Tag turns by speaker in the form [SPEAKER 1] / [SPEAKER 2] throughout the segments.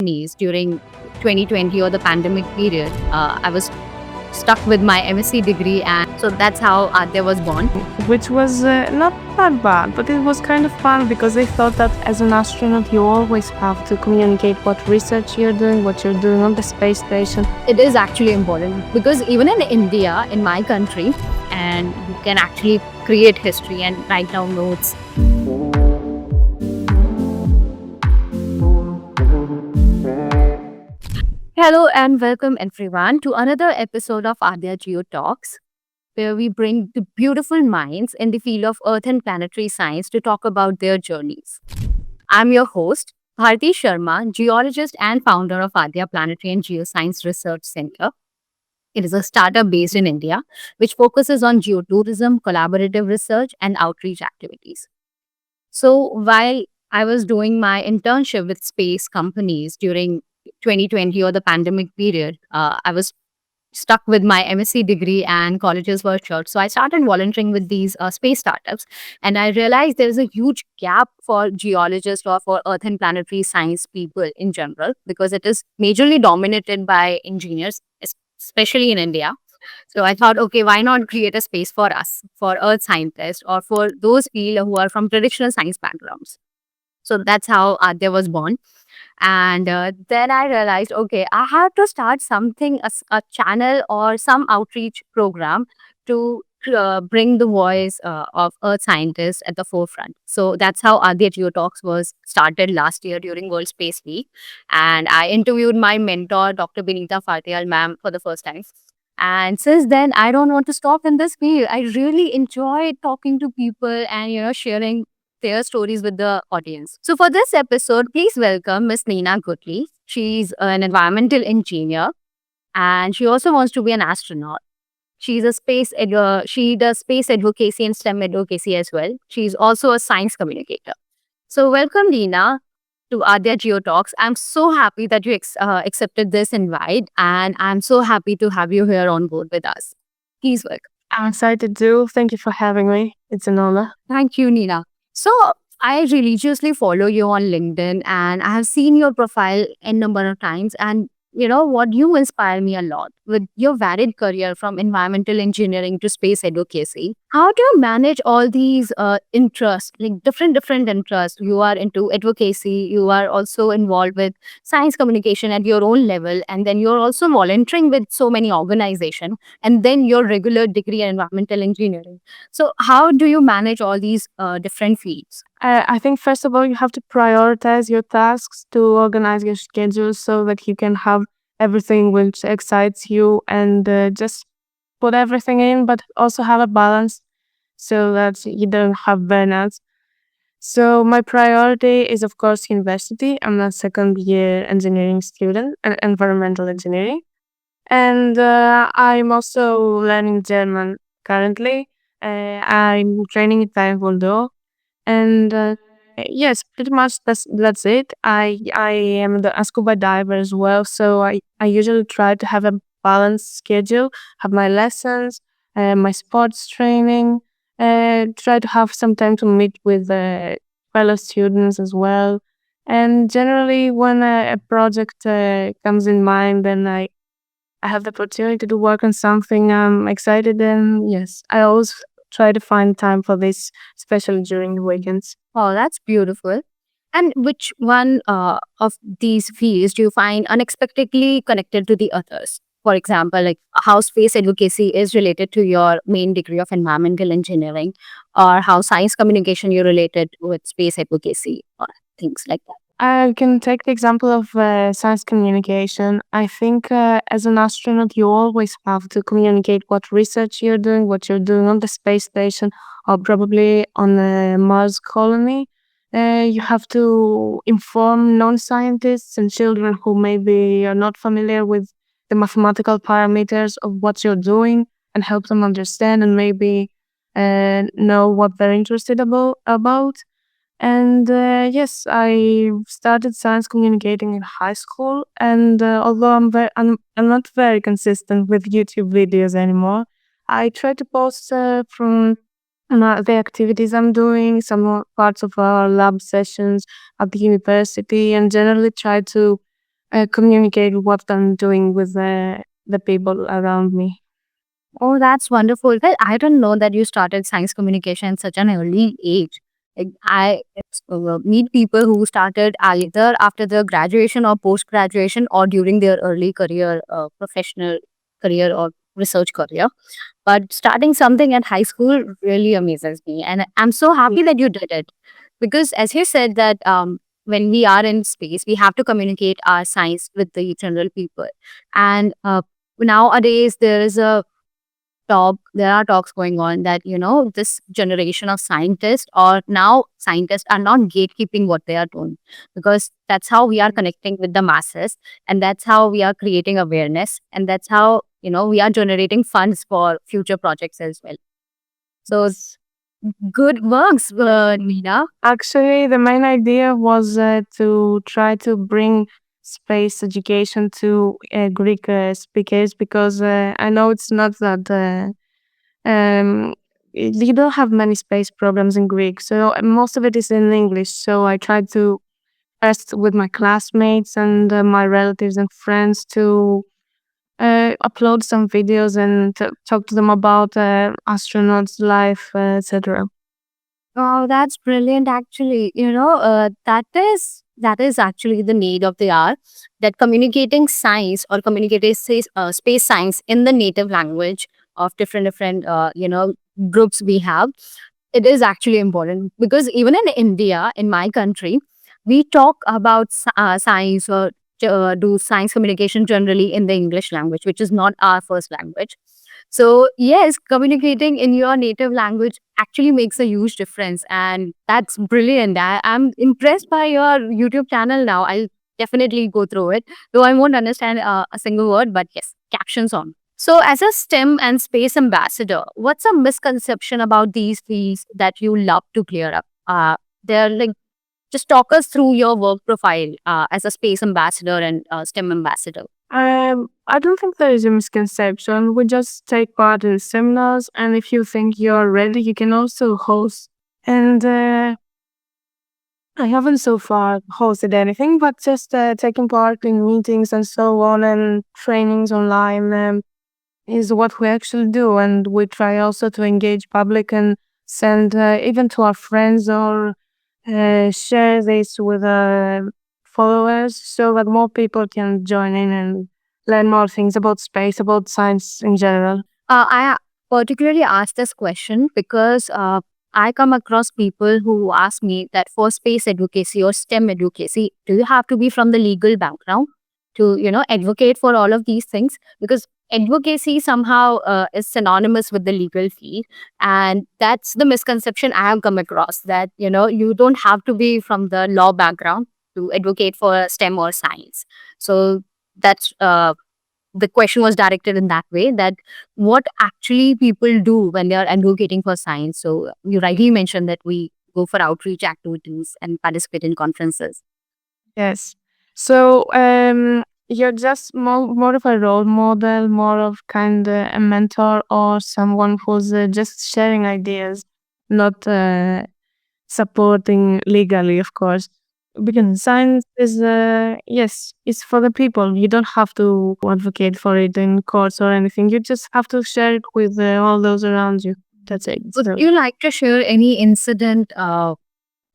[SPEAKER 1] companies during 2020 or the pandemic period. I was stuck with my MSc degree, and so that's how AADYA was born.
[SPEAKER 2] Which was not that bad, but it was kind of fun because I thought that as an astronaut, you always have to communicate what research you're doing, what you're doing on the space station.
[SPEAKER 1] It is actually important because even in India, in my country, and you can actually create history and write down notes. Hello and welcome everyone to another episode of AADYA Geo Talks, where we bring the beautiful minds in the field of earth and planetary science to talk about their journeys. I'm your host, Rakesh Sharma, geologist and founder of AADYA Planetary and Geoscience Research Center. It is a startup based in India, which focuses on geotourism, collaborative research, and outreach activities. So while I was doing my internship with space companies during 2020 or the pandemic period, I was stuck with my MSc degree and colleges were shut. So I started volunteering with these space startups, and I realized there is a huge gap for geologists or for earth and planetary science people in general because it is majorly dominated by engineers, especially in India. So I thought, okay, why not create a space for us, for earth scientists, or for those people who are from traditional science backgrounds. So that's how AADYA was born. And then I realized, okay, I have to start something, a channel or some outreach program to bring the voice of earth scientists at the forefront. So that's how AADYA Geo Talks was started last year during World Space Week. And I interviewed my mentor, Dr. Benita Fatihal ma'am, for the first time. And since then, I don't want to stop in this field. I really enjoy talking to people and, sharing their stories with the audience. So for this episode, please welcome Miss Nina Gkoudli. She's an environmental engineer and she also wants to be an astronaut. She does space advocacy and STEM advocacy as well. She's also a science communicator. So welcome, Nina, to AADYA Geo Talks. I'm so happy that you accepted this invite, and I'm so happy to have you here on board with us. Please welcome.
[SPEAKER 2] I'm excited too. Thank you for having me. It's an honor.
[SPEAKER 1] Thank you, Nina. So I religiously follow you on LinkedIn, and I have seen your profile a number of times. And you know what? You inspire me a lot with your varied career from environmental engineering to space advocacy. How do you manage all these interests, like different interests? You are into advocacy, you are also involved with science communication at your own level, and then you're also volunteering with so many organizations, and then your regular degree in environmental engineering. So, how do you manage all these different fields?
[SPEAKER 2] I think first of all, you have to prioritize your tasks to organize your schedule so that you can have everything which excites you and just put everything in, but also have a balance so that you don't have burnouts. So my priority is, of course, university. I'm a second year engineering student, environmental engineering. And I'm also learning German currently. I'm training in Taekwondo. And yes, pretty much that's it. I am a scuba diver as well. So I usually try to have a balanced schedule, have my lessons, my sports training, try to have some time to meet with fellow students as well. And generally, when a project comes in mind, then I have the opportunity to work on something I'm excited and yes, I always try to find time for this, especially during the weekends.
[SPEAKER 1] Oh, that's beautiful. And which one of these fields do you find unexpectedly connected to the others? For example, like how space advocacy is related to your main degree of environmental engineering, or how science communication you related with space advocacy, or things like that.
[SPEAKER 2] I can take the example of science communication. I think as an astronaut, you always have to communicate what research you're doing, what you're doing on the space station, or probably on a Mars colony. You have to inform non-scientists and children who maybe are not familiar with the mathematical parameters of what you're doing and help them understand and maybe know what they're interested about. And yes, I started science communicating in high school. And although I'm not very consistent with YouTube videos anymore, I try to post from the activities I'm doing, some parts of our lab sessions at the university, and generally try to communicate what I'm doing with the people around me.
[SPEAKER 1] Oh, that's wonderful. Well, I don't know that you started science communication at such an early age. Like I meet people who started either after their graduation or post graduation or during their early career, professional career or research career. But starting something at high school really amazes me, and I'm so happy that you did it, because as you said that when we are in space, we have to communicate our science with the general people, and nowadays there are talks going on that, this generation of scientists, or now scientists, are not gatekeeping what they are doing, because that's how we are connecting with the masses, and that's how we are creating awareness, and that's how, we are generating funds for future projects as well. So good works, Nina.
[SPEAKER 2] Actually, the main idea was to try to bring space education to Greek speakers, because I know it's not that you don't have many space programs in Greek, so most of it is in English. So I tried to test with my classmates and my relatives and friends to upload some videos and talk to them about astronauts' life, etc.
[SPEAKER 1] Oh, that's brilliant. Actually, that is actually the need of the hour. That communicating science or communicating space science in the native language of different groups we have, it is actually important, because even in India, in my country, we talk about science, or do science communication generally in the English language, which is not our first language. So, yes, communicating in your native language actually makes a huge difference. And that's brilliant. I'm impressed by your YouTube channel now. I'll definitely go through it, though I won't understand a single word, but yes, captions on. So, as a STEM and space ambassador, what's a misconception about these fields that you love to clear up? They're like, just talk us through your work profile as a space ambassador and STEM ambassador.
[SPEAKER 2] I don't think there is a misconception. We just take part in seminars, and if you think you're ready, you can also host. And I haven't so far hosted anything, but just taking part in meetings and so on, and trainings online is what we actually do. And we try also to engage public and send even to our friends, or share this with followers, so that more people can join in and learn more things about space, about science in general.
[SPEAKER 1] I particularly asked this question because I come across people who ask me that for space advocacy or STEM advocacy, do you have to be from the legal background to, advocate for all of these things? Because advocacy somehow is synonymous with the legal field. And that's the misconception I have come across, that, you don't have to be from the law background to advocate for STEM or science. So that's the question was directed in that way, that what actually people do when they are advocating for science. So you rightly mentioned that we go for outreach activities and participate in conferences.
[SPEAKER 2] Yes. So you're just more of a role model, more of kind of a mentor, or someone who's just sharing ideas, not supporting legally, of course. Because science is, yes, it's for the people. You don't have to advocate for it in courts or anything. You just have to share it with all those around you. That's it.
[SPEAKER 1] Would
[SPEAKER 2] So,
[SPEAKER 1] you like to share any incident of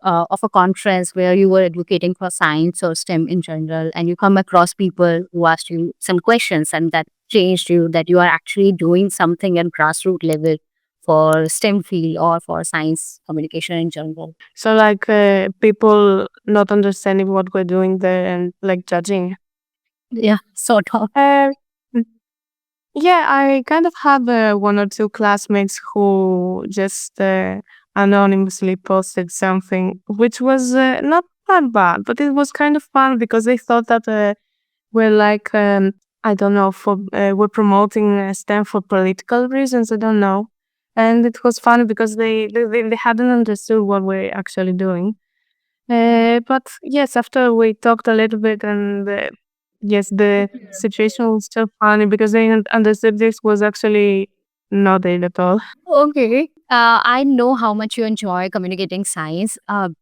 [SPEAKER 1] a conference where you were advocating for science or STEM in general, and you come across people who asked you some questions and that changed you, that you are actually doing something at grassroots level for STEM field or for science communication in general?
[SPEAKER 2] so like people not understanding what we're doing there and like judging.
[SPEAKER 1] Yeah, sort of.
[SPEAKER 2] Uh, yeah, I kind of have one or two classmates who just anonymously posted something, which was not that bad, but it was kind of fun because they thought that we're like, I don't know, for we're promoting STEM for political reasons. I don't know, and it was funny because they hadn't understood what we're actually doing. But yes, after we talked a little bit, and yes, the situation was still funny because they understood this was actually not it at all.
[SPEAKER 1] Okay. I know how much you enjoy communicating science.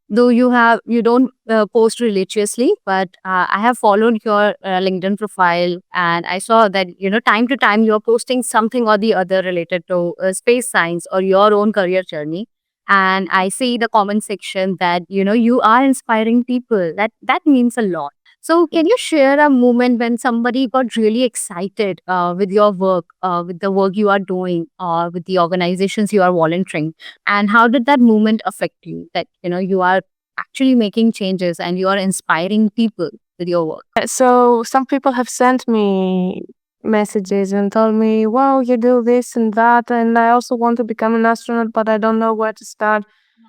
[SPEAKER 1] Though you don't post religiously, but I have followed your LinkedIn profile, and I saw that time to time you're posting something or the other related to space science or your own career journey. And I see the comment section that you are inspiring people. That means a lot. So, can you share a moment when somebody got really excited with your work, with the work you are doing, or with the organizations you are volunteering? And how did that moment affect you? That you are actually making changes and you are inspiring people with your work.
[SPEAKER 2] So some people have sent me messages and told me, "Wow, you do this and that," and I also want to become an astronaut, but I don't know where to start.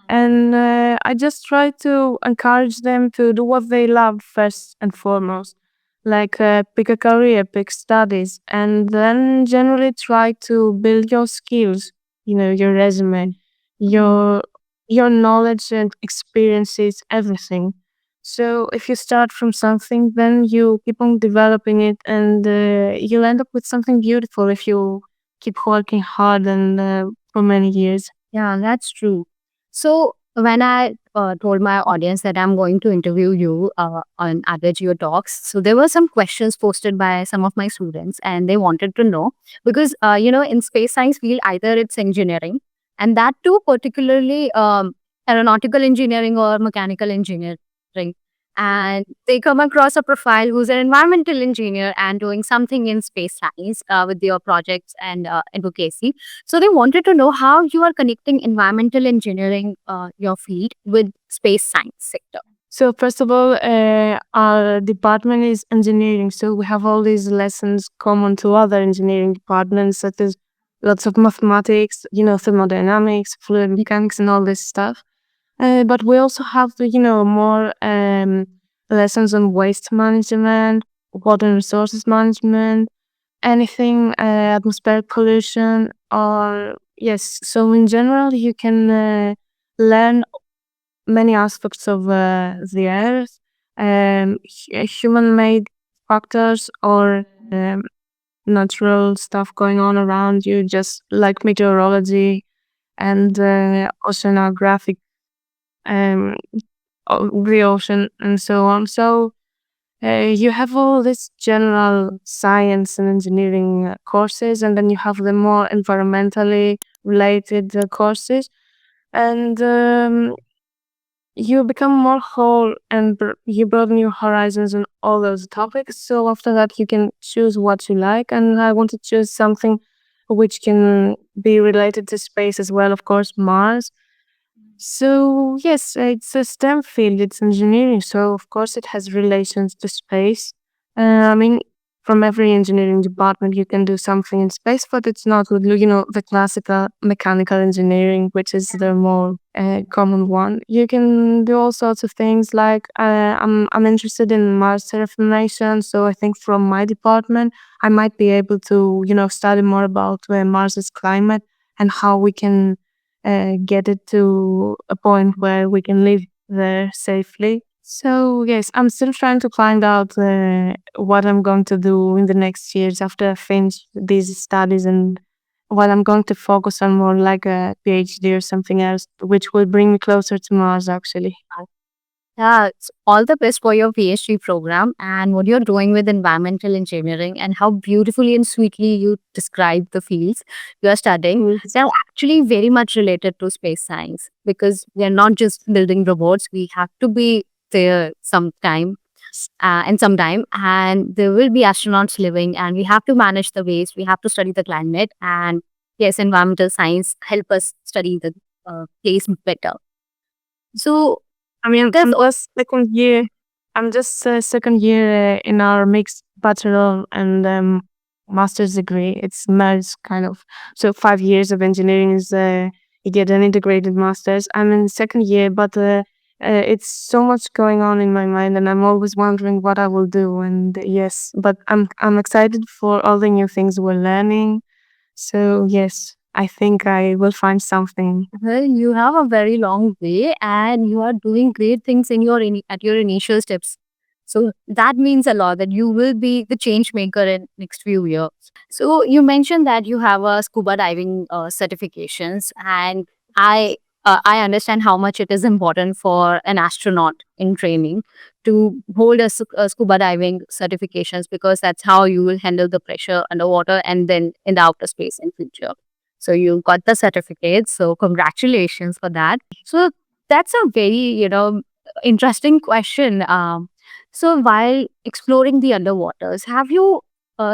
[SPEAKER 2] And I just try to encourage them to do what they love first and foremost, like pick a career, pick studies, and then generally try to build your skills. Your resume, your your knowledge and experiences, everything. So if you start from something, then you keep on developing it, and you'll end up with something beautiful if you keep working hard and for many years.
[SPEAKER 1] Yeah, that's true. So when I told my audience that I'm going to interview you on AADYA Geo Talks, so there were some questions posted by some of my students, and they wanted to know because in space science field either it's engineering, and that too particularly aeronautical engineering or mechanical engineering, and they come across a profile who's an environmental engineer and doing something in space science with their projects and advocacy. So they wanted to know how you are connecting environmental engineering, your field, with space science sector.
[SPEAKER 2] So first of all, our department is engineering, so we have all these lessons common to other engineering departments, such as lots of mathematics, thermodynamics, fluid mechanics, and all this stuff. But we also have, more lessons on waste management, water resources management, anything atmospheric pollution, or yes. So in general, you can learn many aspects of the earth, human-made factors or natural stuff going on around you, just like meteorology and oceanographic, um, the ocean and so on. So you have all this general science and engineering courses, and then you have the more environmentally related courses. And you become more whole and you broaden your horizons on all those topics. So after that, you can choose what you like. And I want to choose something which can be related to space as well, of course, Mars. So yes, it's a STEM field, it's engineering, so of course it has relations to space. I mean, from every engineering department you can do something in space, but it's not with, the classical mechanical engineering, which is the more common one. You can do all sorts of things. Like I'm interested in Mars terraformation, so I think from my department I might be able to study more about Mars's climate and how we can get it to a point where we can live there safely. So yes, I'm still trying to find out what I'm going to do in the next years after I finish these studies, and what I'm going to focus on more, like a PhD or something else, which will bring me closer to Mars actually.
[SPEAKER 1] Yeah, it's all the best for your PhD program and what you're doing with environmental engineering and how beautifully and sweetly you describe the fields you are studying.
[SPEAKER 2] Mm.
[SPEAKER 1] They're actually very much related to space science because we're not just building robots. We have to be there sometime and sometime, and there will be astronauts living, and we have to manage the waste. We have to study the climate, and yes, environmental science help us study the place better. So
[SPEAKER 2] I mean,
[SPEAKER 1] there's
[SPEAKER 2] I'm just second year. I'm just second year in our mixed bachelor and master's degree. It's merged kind of. So 5 years of engineering is you get an integrated master's. I'm in second year, but it's so much going on in my mind, and I'm always wondering what I will do. And yes, but I'm excited for all the new things we're learning. So yes, I think I will find something.
[SPEAKER 1] Well, you have a very long way and you are doing great things in your at your initial steps. So that means a lot that you will be the change maker in next few years. So you mentioned that you have a scuba diving certifications, and I understand how much it is important for an astronaut in training to hold a scuba diving certifications, because that's how you will handle the pressure underwater and then in the outer space in future. So you got the certificate. So congratulations for that. So that's a very, interesting question. So while exploring the underwaters, have you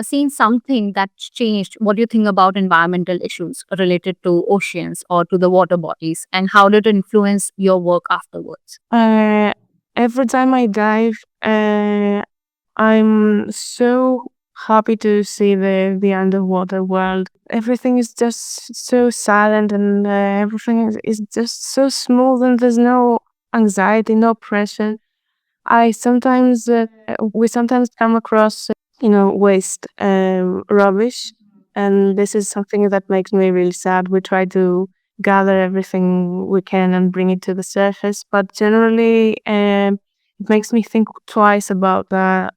[SPEAKER 1] seen something that's changed what do you think about environmental issues related to oceans or to the water bodies, and how did it influence your work afterwards?
[SPEAKER 2] Uh, every time I dive, I'm so happy to see the underwater world. Everything is just so silent, and everything is just so smooth, and there's no anxiety, no pressure. I sometimes we sometimes come across waste, rubbish, and this is something that makes me really sad. We try to gather everything we can and bring it to the surface, but generally, it makes me think twice about our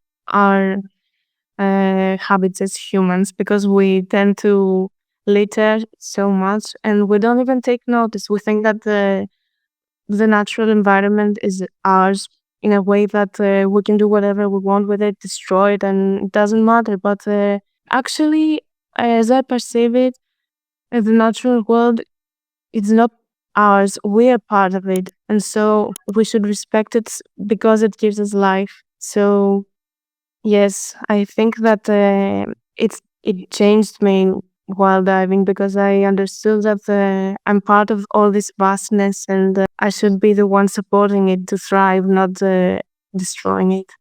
[SPEAKER 2] habits as humans, because we tend to litter so much and we don't even take notice. We think that the natural environment is ours in a way that we can do whatever we want with it, destroy it, and it doesn't matter. But actually, as I perceive it, the natural world is not ours. We are part of it. And so we should respect it because it gives us life. So yes, I think that it changed me while diving, because I understood that I'm part of all this vastness, and I should be the one supporting it to thrive, not destroying it.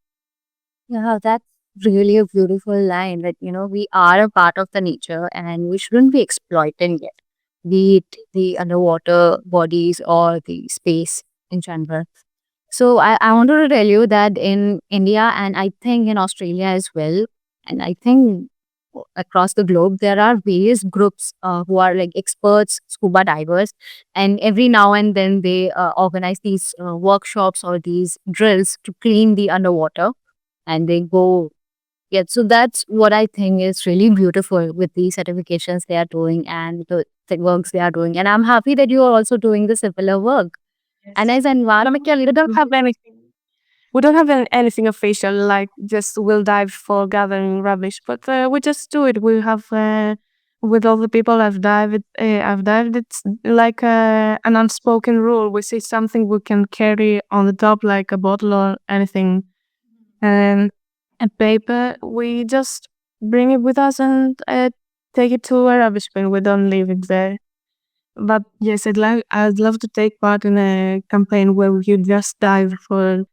[SPEAKER 1] Yeah, that's really a beautiful line that, we are a part of the nature and we shouldn't be exploiting it, be it the underwater bodies or the space in general. So I wanted to tell you that in India and I think in Australia as well, and I think across the globe, there are various groups who are like experts, scuba divers, and every now and then they organize these workshops or these drills to clean the underwater, and they go. Yeah, so that's what I think is really beautiful with the certifications they are doing and the works they are doing. And I'm happy that you are also doing the similar work. And
[SPEAKER 2] Yes.
[SPEAKER 1] as environmental,
[SPEAKER 2] We don't have anything. We don't have anything official, like just we'll dive for gathering rubbish, but we just do it. We have with all the people I've dived. It's like an unspoken rule. We see something we can carry on the top, like a bottle or anything, and a paper. We just bring it with us and take it to a rubbish bin. We don't leave it there. But yes, I'd love to take part in a campaign where you just dive for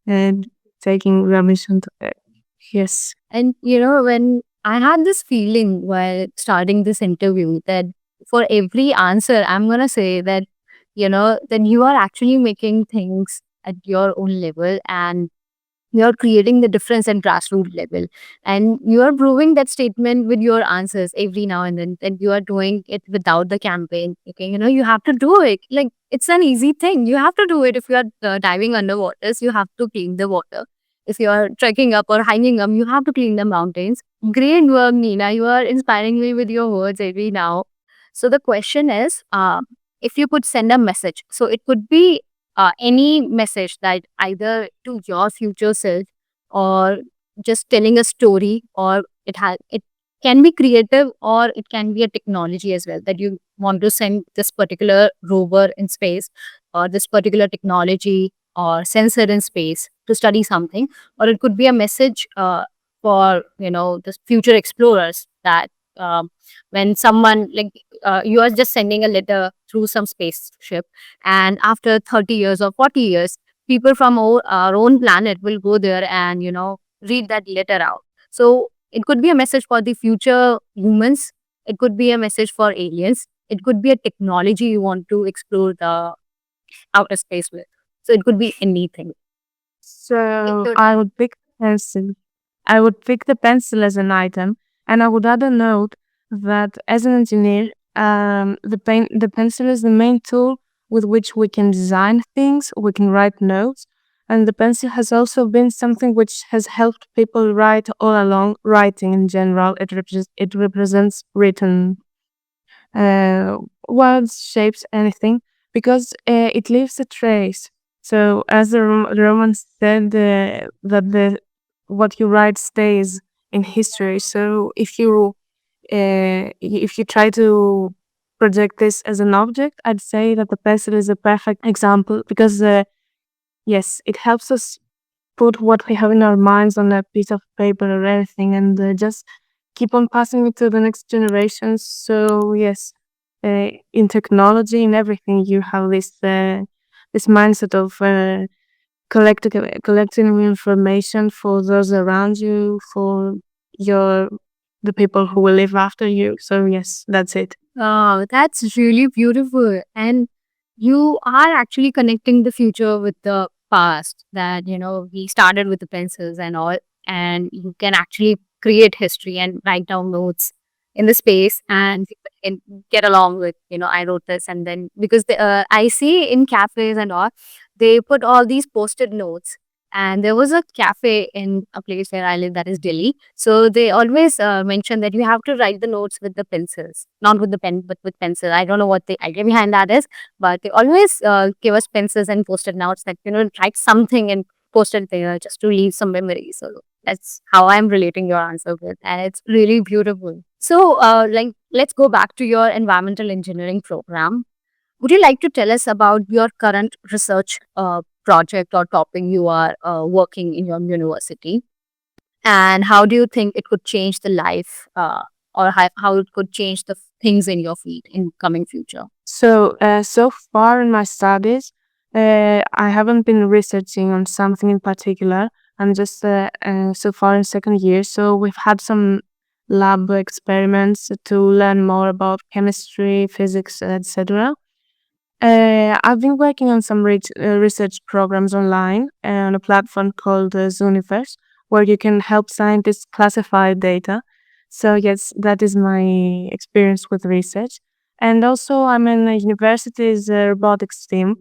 [SPEAKER 2] taking rubbish and yes.
[SPEAKER 1] and when I had this feeling while starting this interview that for every answer, I'm going to say that, then you are actually making things at your own level, and you're creating the difference at grassroots level, and you are proving that statement with your answers every now and then that you are doing it without the campaign. Okay, you have to do it, like it's an easy thing, you have to do it. If you are diving underwaters, you have to clean the water. If you are trekking up or hiking up, you have to clean the mountains. Great work, Nina, you are inspiring me with your words every now. So the question is, if you could send a message, so it could be any message that either to your future self or just telling a story, or it can be creative or it can be a technology as well, that you want to send this particular rover in space or this particular technology or sensor in space to study something, or it could be a message for the future explorers that when someone like you are just sending a letter through some spaceship, and after 30 years or 40 years, people from our own planet will go there and, read that letter out. So it could be a message for the future humans. It could be a message for aliens. It could be a technology you want to explore the outer space with. So it could be anything.
[SPEAKER 2] So I would pick the pencil. I would pick the pencil as an item, and I would add a note that as an engineer, the pencil is the main tool with which we can design things, we can write notes, And the pencil has also been something which has helped people write all along. Writing in general, it represents written words, shapes, anything, because it leaves a trace. So, as the Romans said, that the what you write stays in history. So, if you try to project this as an object, I'd say that the pencil is a perfect example because yes, it helps us put what we have in our minds on a piece of paper or anything, and just keep on passing it to the next generations. So yes, in technology, in everything, you have this mindset of collecting information for those around you, for your the people who will live after you. So yes, that's it.
[SPEAKER 1] Oh, that's really beautiful. And you are actually connecting the future with the past, that, we started with the pencils and all, and you can actually create history and write down notes in the space, and people can get along with, I wrote this. And then, because I see in cafes and all, they put all these posted notes. And there was a cafe in a place where I live, that is Delhi. So they always mention that you have to write the notes with the pencils, not with the pen, but with pencil. I don't know what the idea behind that is, but they always give us pencils and post-it notes that, write something and post it there just to leave some memory. So that's how I'm relating your answer with, and it's really beautiful. So, let's go back to your environmental engineering program. Would you like to tell us about your current research project or topic you are working in your university? And how do you think it could change the life, or how it could change the things in your field in coming future?
[SPEAKER 2] So far in my studies, I haven't been researching on something in particular. I'm just so far in second year. So we've had some lab experiments to learn more about chemistry, physics, etc. I've been working on some research programs online on a platform called Zooniverse, where you can help scientists classify data. So yes, that is my experience with research. And also, I'm in a university's robotics team,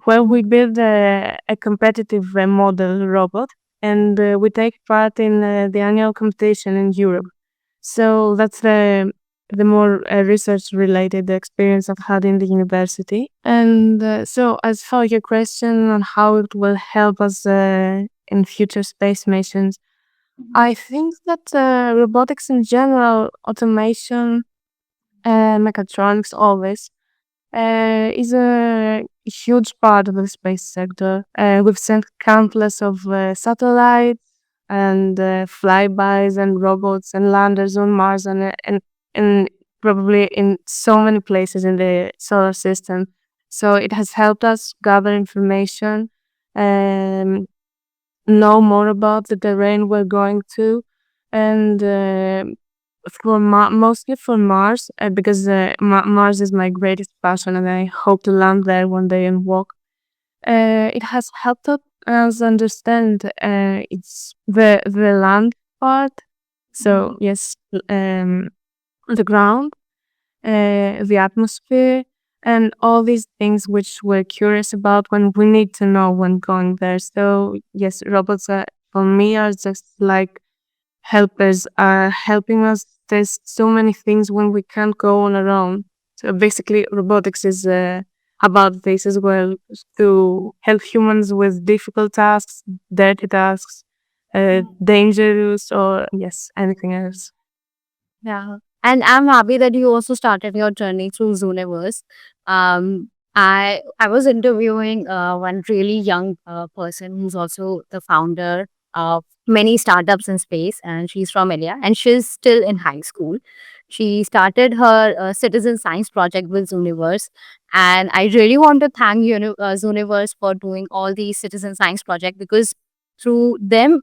[SPEAKER 2] where we build a competitive model robot, and we take part in the annual competition in Europe. So that's the more research related experience I've had in the university. And so, as for your question on how it will help us in future space missions, I think that robotics in general, automation, mechatronics, always is a huge part of the space sector. We've sent countless of satellites and flybys and robots and landers on Mars and probably in so many places in the solar system. So it has helped us gather information and know more about the terrain we're going to, and mostly for Mars, because Mars is my greatest passion, and I hope to land there one day and walk. It has helped us understand it's the land part. So yes, the ground, the atmosphere, and all these things which we're curious about when we need to know when going there. So yes, robots for me are just like helpers, are helping us test so many things when we can't go on our own. So basically, robotics is about this as well, to help humans with difficult tasks, dirty tasks, dangerous, or yes, anything else.
[SPEAKER 1] Yeah. And I'm happy that you also started your journey through Zooniverse. I was interviewing one really young person who's also the founder of many startups in space, and she's from India, and she's still in high school. She started her citizen science project with Zooniverse, and I really want to thank Zooniverse for doing all these citizen science project, because through them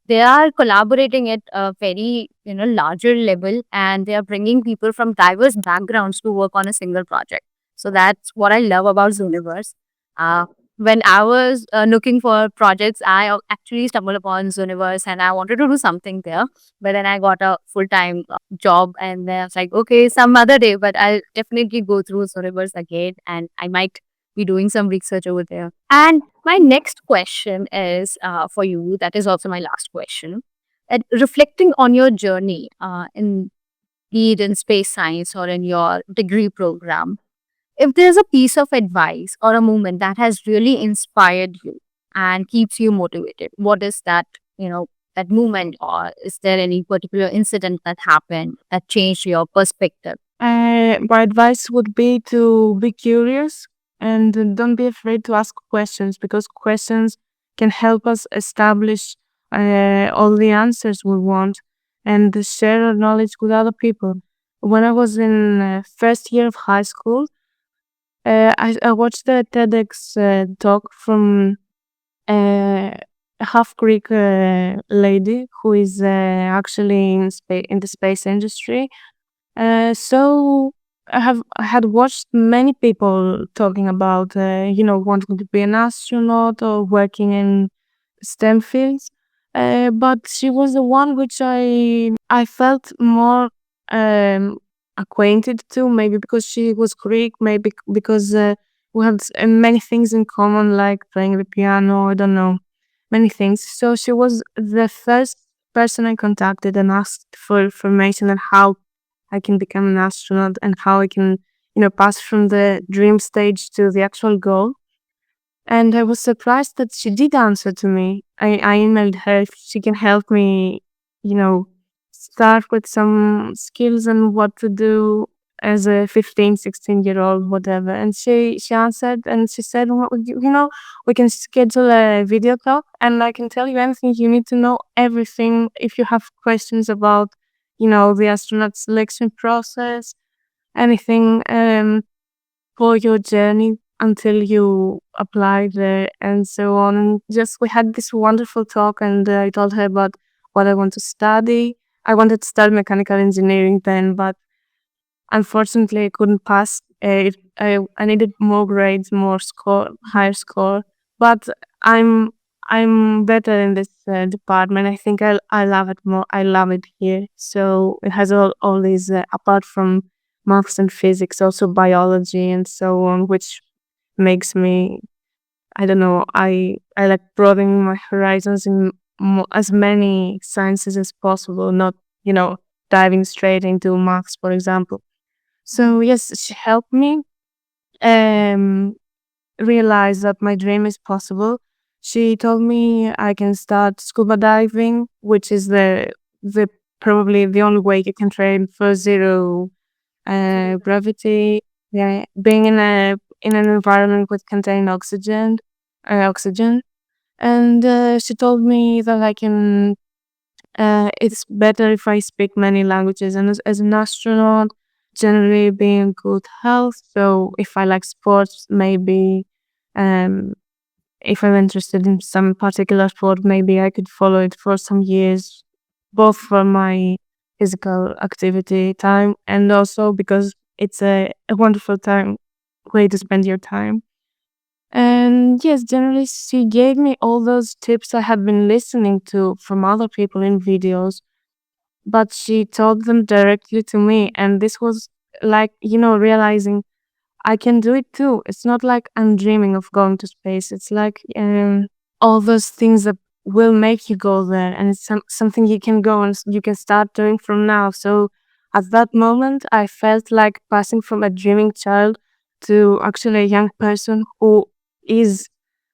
[SPEAKER 1] they are collaborating at a very larger level, and they are bringing people from diverse backgrounds to work on a single project. So that's what I love about Zooniverse. uh, when I was looking for projects, I actually stumbled upon Zooniverse, and I wanted to do something there, but then I got a full-time job, and then I was like, okay, some other day, but I'll definitely go through Zooniverse again, and I might be doing some research over there. And my next question is for you. That is also my last question. Reflecting on your journey in be it in space science or in your degree program, if there's a piece of advice or a moment that has really inspired you and keeps you motivated, what is that, that moment, or is there any particular incident that happened that changed your perspective?
[SPEAKER 2] My advice would be to be curious and don't be afraid to ask questions, because questions can help us establish all the answers we want and to share our knowledge with other people. When I was in first year of high school, I watched a TEDx talk from a half Greek lady who is actually in the space industry. So I had watched many people talking about wanting to be an astronaut or working in STEM fields, but she was the one which I felt more acquainted to, maybe because she was Greek, maybe because we had many things in common, like playing the piano. I don't know, many things. So she was the first person I contacted and asked for information on how I can become an astronaut and how I can, pass from the dream stage to the actual goal. And I was surprised that she did answer to me. I emailed her if she can help me, you know, start with some skills and what to do as a 15, 16-year-old, whatever. And she answered and she said, "Well, we can schedule a video talk and I can tell you anything you need to know, everything. If you have questions about, the astronaut selection process, anything, for your journey until you apply there and so on." And just we had this wonderful talk, and I told her about what I want to study. I wanted to study mechanical engineering then, but unfortunately I couldn't pass. I needed more grades, more score, higher score. But I'm I'm better in this department. I think I love it more. I love it here. So it has all these apart from maths and physics, also biology and so on, which makes me, I don't know, I like broadening my horizons in as many sciences as possible, not, diving straight into maths, for example. So yes, she helped me um realize that my dream is possible. She told me I can start scuba diving, which is the probably the only way you can train for zero gravity. Yeah, being in an environment with contained oxygen. And she told me that I can. It's better if I speak many languages, and as an astronaut, generally being in good health. So if I like sports, maybe, um, if I'm interested in some particular sport, maybe I could follow it for some years, both for my physical activity time and also because it's a wonderful time way to spend your time. And yes, generally, she gave me all those tips I had been listening to from other people in videos, but she told them directly to me. And this was like, realizing I can do it too. It's not like I'm dreaming of going to space. It's like all those things that will make you go there, and it's something you can go and you can start doing from now. So at that moment, I felt like passing from a dreaming child to actually a young person who is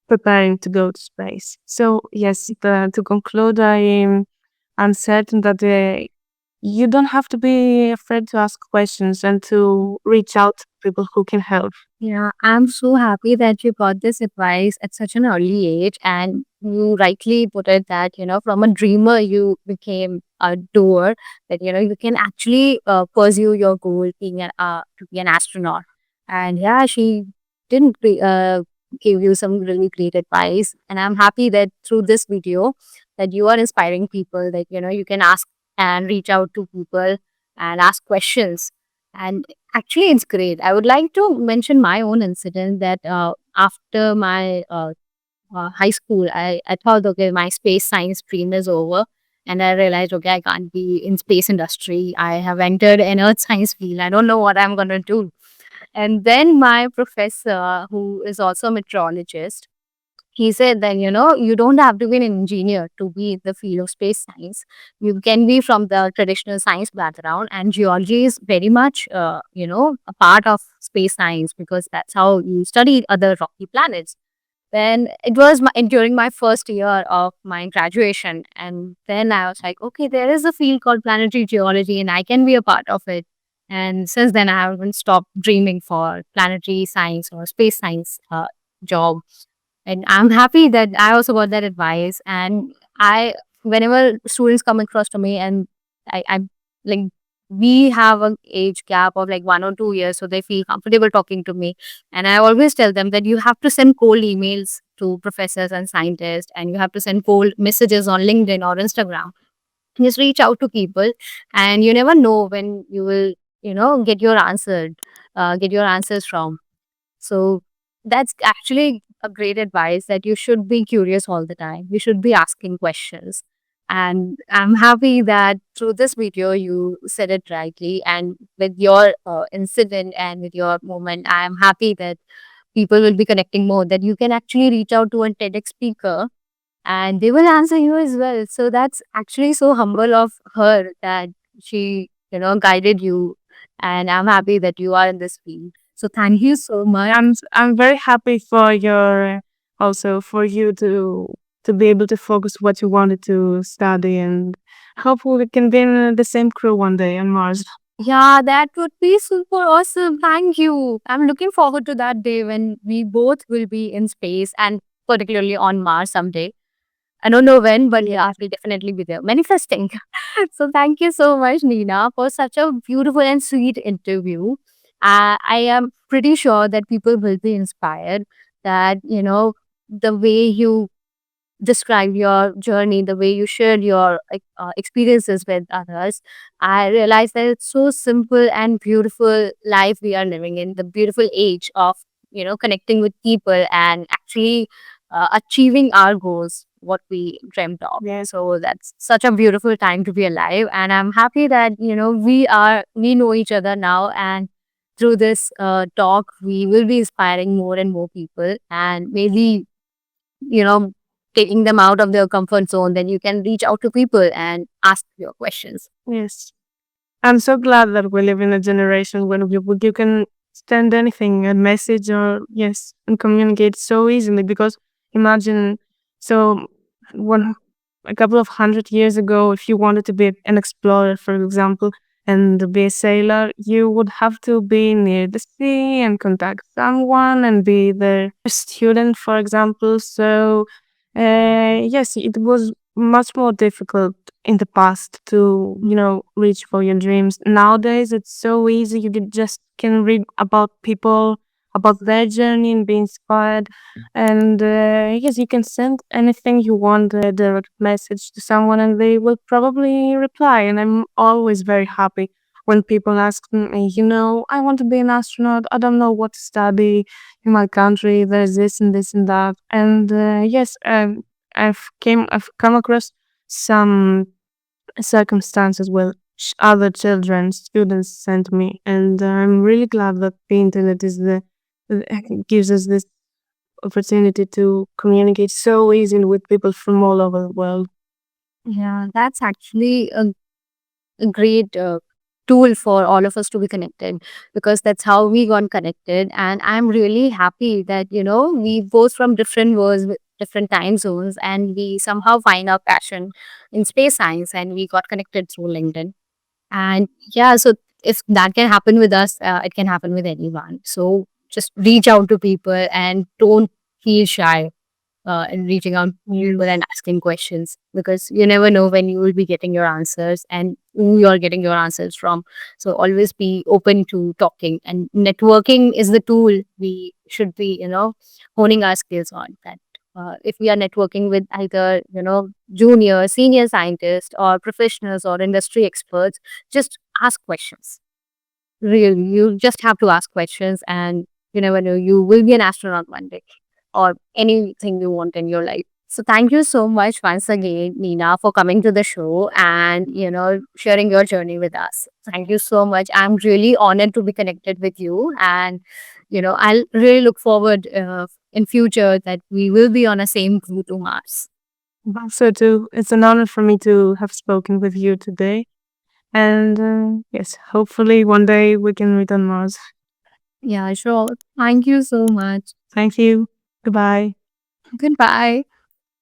[SPEAKER 2] preparing to go to space. So yes, to conclude, I'm certain that you don't have to be afraid to ask questions and to reach out to people who can help.
[SPEAKER 1] Yeah, I'm so happy that you got this advice at such an early age. And you rightly put it that, from a dreamer, you became a doer, that, you can actually pursue your goal to be an astronaut. And yeah, she didn't give you some really great advice. And I'm happy that through this video that you are inspiring people, that, you can ask and reach out to people and ask questions. And actually, it's great. I would like to mention my own incident that after my high school, I thought, okay, my space science stream is over. And I realized, okay, I can't be in space industry. I have entered an earth science field. I don't know what I'm going to do. And then my professor, who is also a meteorologist, he said that, you don't have to be an engineer to be in the field of space science. You can be from the traditional science background, and geology is very much, a part of space science, because that's how you study other rocky planets. Then it was during my first year of my graduation. And then I was like, okay, there is a field called planetary geology and I can be a part of it. And since then, I haven't stopped dreaming for planetary science or space science job. And I'm happy that I also got that advice. And whenever students come across to me, and I'm like, we have an age gap of like 1 or 2 years, so they feel comfortable talking to me. And I always tell them that you have to send cold emails to professors and scientists, and you have to send cold messages on LinkedIn or Instagram. Just reach out to people, and you never know when you will, get your answers from. So that's actually a great advice, that you should be curious all the time. You should be asking questions. And I'm happy that through this video you said it rightly. And with your incident and with your moment, I'm happy that people will be connecting more. That you can actually reach out to a TEDx speaker and they will answer you as well. So that's actually so humble of her that she, guided you. And I'm happy that you are in this field. So thank you so much.
[SPEAKER 2] I'm very happy for your also for you to be able to focus what you wanted to study, and hopefully we can be in the same crew one day on Mars.
[SPEAKER 1] Yeah, that would be super awesome. Thank you. I'm looking forward to that day when we both will be in space, and particularly on Mars someday. I don't know when, but yeah, I will definitely be there manifesting. So thank you so much, Nina, for such a beautiful and sweet interview. I am pretty sure that people will be inspired, that, the way you describe your journey, the way you shared your experiences with others, I realized that it's so simple and beautiful life we are living in, the beautiful age of, connecting with people and actually achieving our goals, what we dreamt of.
[SPEAKER 2] Yes.
[SPEAKER 1] So that's such a beautiful time to be alive. And I'm happy that, we know each other now. And through this talk, we will be inspiring more and more people, and maybe, you know, taking them out of their comfort zone, then you can reach out to people and ask your questions.
[SPEAKER 2] Yes. I'm so glad that we live in a generation when you can send anything, a message or yes, and communicate so easily. Because imagine, so one a couple of 100 years ago, if you wanted to be an explorer, for example, and be a sailor, you would have to be near the sea and contact someone and be the student, for example. So, yes, it was much more difficult in the past to reach for your dreams. Nowadays it's so easy. You just can read about people, about their journey, and be inspired. And yes, you can send anything you want, a direct message to someone, and they will probably reply. And I'm always very happy when people ask me, I want to be an astronaut, I don't know what to study in my country, there's this and this and that. And yes, I've come across some circumstances where other children, students sent me, and I'm really glad that the internet gives us this opportunity to communicate so easily with people from all over the world.
[SPEAKER 1] Yeah, that's actually a great tool for all of us to be connected, because that's how we got connected. And I'm really happy that, we both from different worlds, with different time zones, and we somehow find our passion in space science and we got connected through LinkedIn. And yeah, so if that can happen with us, it can happen with anyone. So just reach out to people and don't feel shy in reaching out to people and asking questions, because you never know when you will be getting your answers and who you're getting your answers from. So always be open to talking, and networking is the tool we should be, honing our skills on. That if we are networking with either, junior, senior scientists or professionals or industry experts, just ask questions. Really, you just have to ask questions, and you never know, you will be an astronaut one day, or anything you want in your life. So thank you so much once again, Nina, for coming to the show and, sharing your journey with us. Thank you so much. I'm really honored to be connected with you. And, I'll really look forward in future that we will be on a same route to Mars.
[SPEAKER 2] So too, it's an honor for me to have spoken with you today. And yes, hopefully one day we can meet on Mars.
[SPEAKER 1] Yeah, sure. Thank you so much.
[SPEAKER 2] Thank you. Goodbye.
[SPEAKER 1] Goodbye.